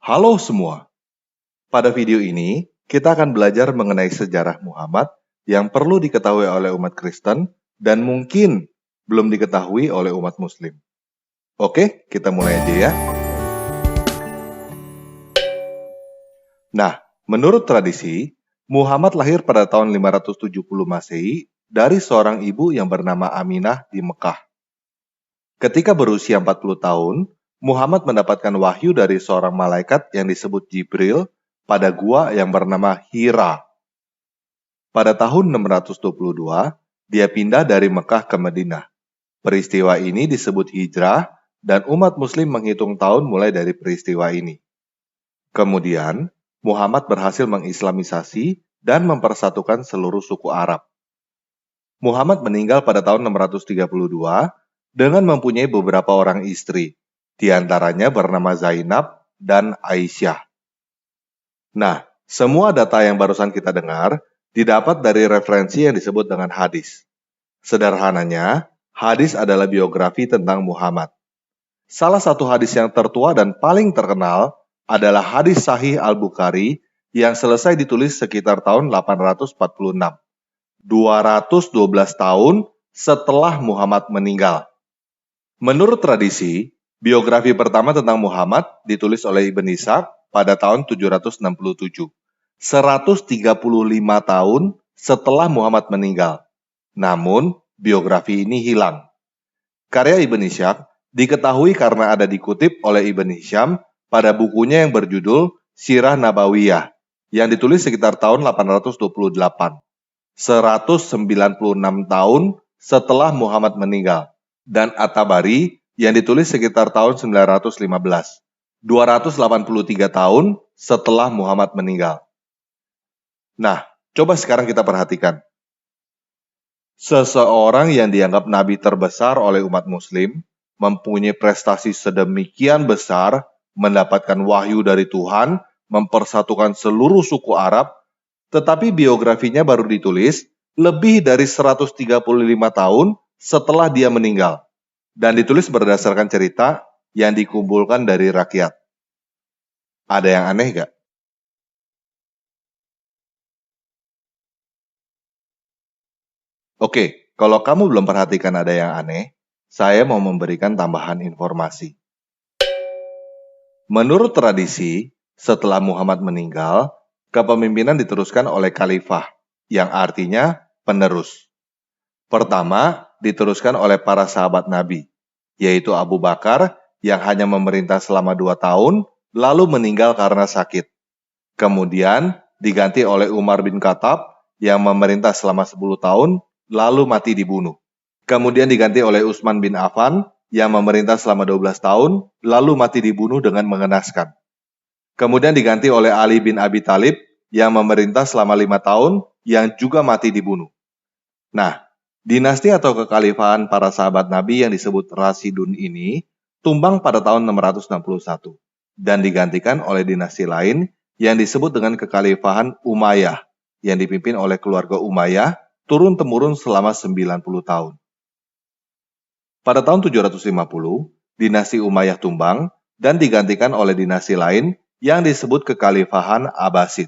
Halo semua, pada video ini kita akan belajar mengenai sejarah Muhammad yang perlu diketahui oleh umat Kristen dan mungkin belum diketahui oleh umat Muslim. Oke, kita mulai aja ya. Nah, menurut tradisi, Muhammad lahir pada tahun 570 Masehi dari seorang ibu yang bernama Aminah di Mekah. Ketika berusia 40 tahun, Muhammad mendapatkan wahyu dari seorang malaikat yang disebut Jibril pada gua yang bernama Hira. Pada tahun 622, dia pindah dari Mekah ke Madinah. Peristiwa ini disebut hijrah dan umat muslim menghitung tahun mulai dari peristiwa ini. Kemudian, Muhammad berhasil mengislamisasi dan mempersatukan seluruh suku Arab. Muhammad meninggal pada tahun 632 dengan mempunyai beberapa orang istri, di antaranya bernama Zainab dan Aisyah. Nah, semua data yang barusan kita dengar didapat dari referensi yang disebut dengan hadis. Sederhananya, hadis adalah biografi tentang Muhammad. Salah satu hadis yang tertua dan paling terkenal adalah hadis Sahih Al-Bukhari yang selesai ditulis sekitar tahun 846. 212 tahun setelah Muhammad meninggal. Menurut tradisi, biografi pertama tentang Muhammad ditulis oleh Ibn Ishaq pada tahun 767. 135 tahun setelah Muhammad meninggal. Namun, biografi ini hilang. Karya Ibn Ishaq diketahui karena ada dikutip oleh Ibn Hisham pada bukunya yang berjudul Sirah Nabawiyah, yang ditulis sekitar tahun 828. 196 tahun setelah Muhammad meninggal. Dan At-Tabari yang ditulis sekitar tahun 915. 283 tahun setelah Muhammad meninggal. Nah, coba sekarang kita perhatikan. Seseorang yang dianggap nabi terbesar oleh umat muslim, mempunyai prestasi sedemikian besar, mendapatkan wahyu dari Tuhan, mempersatukan seluruh suku Arab, tetapi biografinya baru ditulis lebih dari 135 tahun setelah dia meninggal, dan ditulis berdasarkan cerita yang dikumpulkan dari rakyat. Ada yang aneh gak? Oke, kalau kamu belum perhatikan ada yang aneh, saya mau memberikan tambahan informasi. Menurut tradisi, setelah Muhammad meninggal, kepemimpinan diteruskan oleh khalifah, yang artinya penerus. Pertama, diteruskan oleh para sahabat Nabi, yaitu Abu Bakar yang hanya memerintah selama 2 tahun, lalu meninggal karena sakit. Kemudian, diganti oleh Umar bin Khattab yang memerintah selama 10 tahun, lalu mati dibunuh. Kemudian diganti oleh Utsman bin Affan yang memerintah selama 12 tahun, lalu mati dibunuh dengan mengenaskan. Kemudian diganti oleh Ali bin Abi Thalib yang memerintah selama 5 tahun, yang juga mati dibunuh. Nah, dinasti atau kekhalifahan para sahabat Nabi yang disebut Rasidun ini tumbang pada tahun 661 dan digantikan oleh dinasti lain yang disebut dengan kekhalifahan Umayyah yang dipimpin oleh keluarga Umayyah turun-temurun selama 90 tahun. Pada tahun 750, dinasti Umayyah tumbang dan digantikan oleh dinasti lain yang disebut kekhalifahan Abbasid.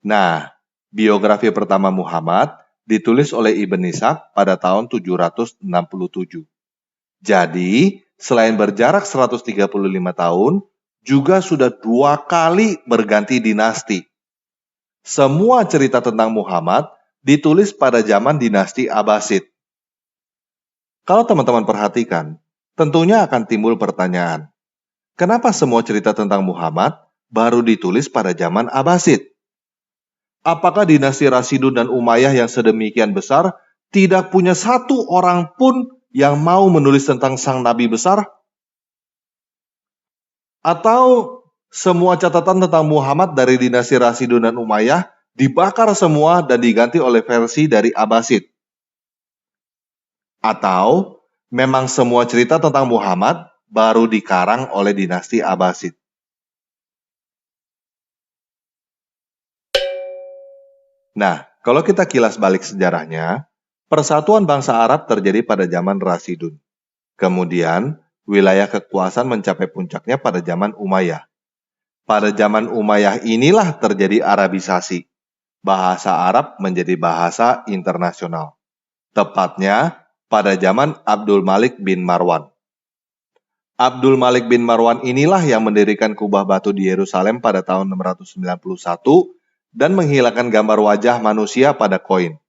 Nah, biografi pertama Muhammad ditulis oleh Ibn Ishaq pada tahun 767. Jadi, selain berjarak 135 tahun, juga sudah 2 kali berganti dinasti. Semua cerita tentang Muhammad ditulis pada zaman dinasti Abbasid. Kalau teman-teman perhatikan, tentunya akan timbul pertanyaan, kenapa semua cerita tentang Muhammad baru ditulis pada zaman Abbasid? Apakah dinasti Rasidun dan Umayyah yang sedemikian besar tidak punya satu orang pun yang mau menulis tentang sang nabi besar? Atau semua catatan tentang Muhammad dari dinasti Rasidun dan Umayyah dibakar semua dan diganti oleh versi dari Abbasid? Atau memang semua cerita tentang Muhammad baru dikarang oleh dinasti Abbasid? Nah, kalau kita kilas balik sejarahnya, persatuan bangsa Arab terjadi pada zaman Rasidun. Kemudian, wilayah kekuasaan mencapai puncaknya pada zaman Umayyah. Pada zaman Umayyah inilah terjadi Arabisasi. Bahasa Arab menjadi bahasa internasional. Tepatnya pada zaman Abdul Malik bin Marwan. Abdul Malik bin Marwan inilah yang mendirikan kubah batu di Yerusalem pada tahun 691 dan menghilangkan gambar wajah manusia pada koin.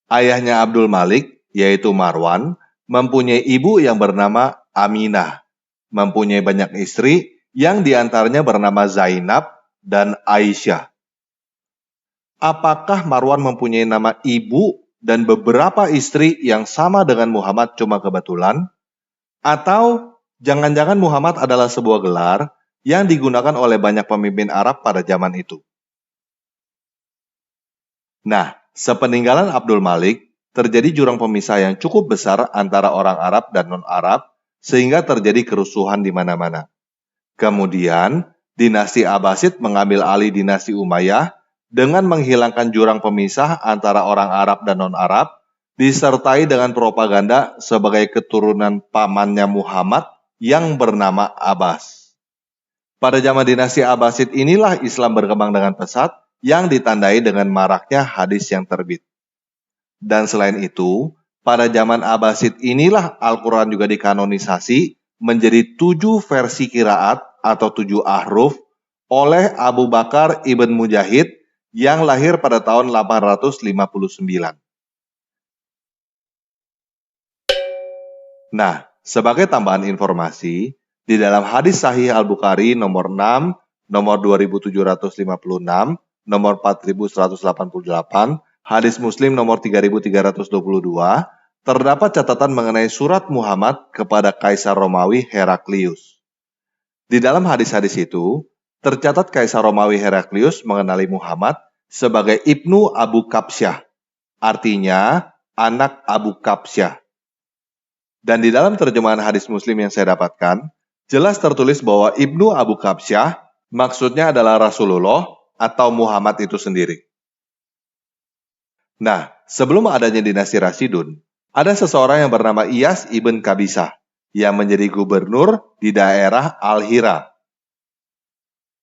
Ayahnya Abdul Malik, yaitu Marwan, mempunyai ibu yang bernama Aminah, mempunyai banyak istri yang diantaranya bernama Zainab dan Aisyah. Apakah Marwan mempunyai nama ibu dan beberapa istri yang sama dengan Muhammad cuma kebetulan? Atau jangan-jangan Muhammad adalah sebuah gelar yang digunakan oleh banyak pemimpin Arab pada zaman itu? Nah, sepeninggalan Abdul Malik, terjadi jurang pemisah yang cukup besar antara orang Arab dan non-Arab, sehingga terjadi kerusuhan di mana-mana. Kemudian, dinasti Abbasid mengambil alih dinasti Umayyah dengan menghilangkan jurang pemisah antara orang Arab dan non-Arab, disertai dengan propaganda sebagai keturunan pamannya Muhammad yang bernama Abbas. Pada zaman dinasti Abbasid inilah Islam berkembang dengan pesat yang ditandai dengan maraknya hadis yang terbit. Dan selain itu, pada zaman Abbasid inilah Al-Quran juga dikanonisasi menjadi 7 versi qiraat atau 7 ahruf oleh Abu Bakar ibn Mujahid yang lahir pada tahun 859. Nah, sebagai tambahan informasi, di dalam hadis Sahih Al-Bukhari nomor 6, nomor 2756, nomor 4188, hadis Muslim nomor 3322, terdapat catatan mengenai surat Muhammad kepada Kaisar Romawi Heraklius. Di dalam hadis-hadis itu, tercatat Kaisar Romawi Heraklius mengenali Muhammad sebagai Ibnu Abu Kabsyah, artinya anak Abu Kabsyah. Dan di dalam terjemahan hadis Muslim yang saya dapatkan, jelas tertulis bahwa Ibnu Abu Kabsyah maksudnya adalah Rasulullah atau Muhammad itu sendiri. Nah, sebelum adanya dinasti Rasyidun, ada seseorang yang bernama Iyas ibn Kabisah yang menjadi gubernur di daerah Al-Hira.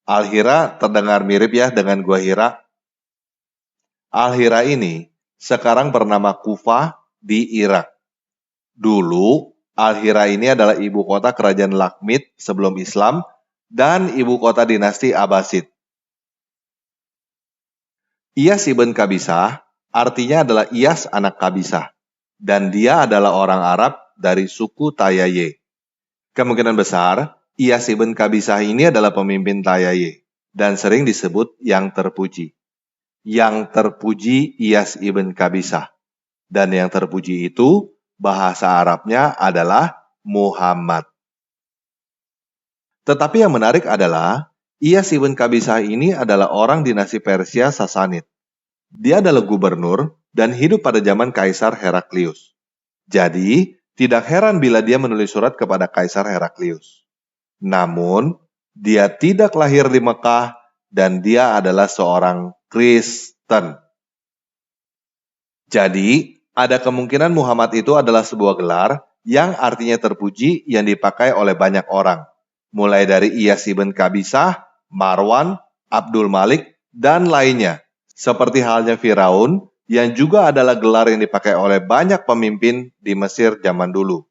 Al-Hira terdengar mirip ya dengan Gua Hira. Al-Hira ini sekarang bernama Kufah di Irak. Dulu, Al-Hira ini adalah ibu kota kerajaan Lakhmid sebelum Islam dan ibu kota dinasti Abbasid. Iyas ibn Kabisah artinya adalah Iyas anak Kabisah, dan dia adalah orang Arab dari suku Tayaye. Kemungkinan besar, Iyas ibn Kabisah ini adalah pemimpin Tayaye, dan sering disebut yang terpuji. Yang terpuji Iyas ibn Kabisah. Dan yang terpuji itu, bahasa Arabnya adalah Muhammad. Tetapi yang menarik adalah, Iyas ibn Kabisah ini adalah orang dinasti Persia Sasanid. Dia adalah gubernur dan hidup pada zaman Kaisar Heraklius. Jadi, tidak heran bila dia menulis surat kepada Kaisar Heraklius. Namun, dia tidak lahir di Mekah dan dia adalah seorang Kristen. Jadi, ada kemungkinan Muhammad itu adalah sebuah gelar yang artinya terpuji yang dipakai oleh banyak orang. Mulai dari Iyas ibn Kabisah, Marwan, Abdul Malik, dan lainnya. Seperti halnya Firaun, yang juga adalah gelar yang dipakai oleh banyak pemimpin di Mesir zaman dulu.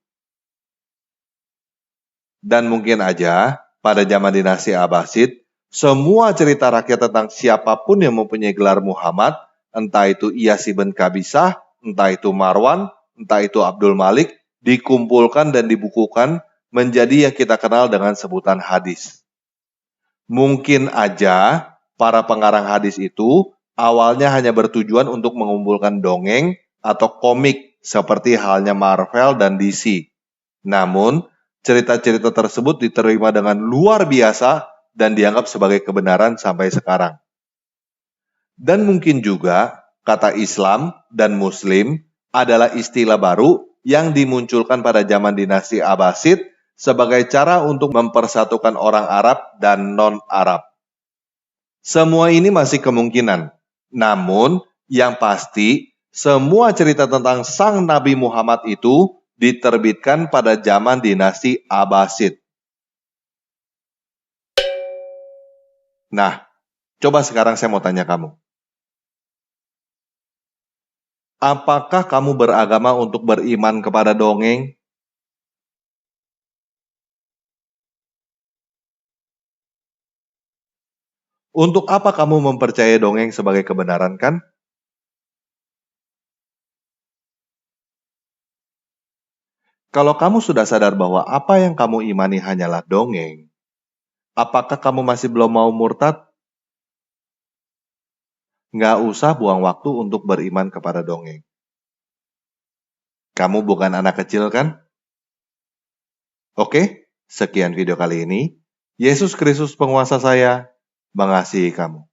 Dan mungkin aja, pada zaman dinasti Abbasid, semua cerita rakyat tentang siapapun yang mempunyai gelar Muhammad, entah itu Iyas ibn Kabisah, entah itu Marwan, entah itu Abdul Malik, dikumpulkan dan dibukukan menjadi yang kita kenal dengan sebutan hadis. Mungkin aja, para pengarang hadis itu awalnya hanya bertujuan untuk mengumpulkan dongeng atau komik seperti halnya Marvel dan DC. Namun, cerita-cerita tersebut diterima dengan luar biasa dan dianggap sebagai kebenaran sampai sekarang. Dan mungkin juga, kata Islam dan Muslim adalah istilah baru yang dimunculkan pada zaman dinasti Abbasid sebagai cara untuk mempersatukan orang Arab dan non-Arab. Semua ini masih kemungkinan. Namun, yang pasti, semua cerita tentang sang Nabi Muhammad itu diterbitkan pada zaman dinasti Abbasid. Nah, coba sekarang saya mau tanya kamu. Apakah kamu beragama untuk beriman kepada dongeng? Untuk apa kamu mempercayai dongeng sebagai kebenaran kan? Kalau kamu sudah sadar bahwa apa yang kamu imani hanyalah dongeng, apakah kamu masih belum mau murtad? Nggak usah buang waktu untuk beriman kepada dongeng. Kamu bukan anak kecil kan? Oke, sekian video kali ini. Yesus Kristus penguasa saya, mengasihi kamu.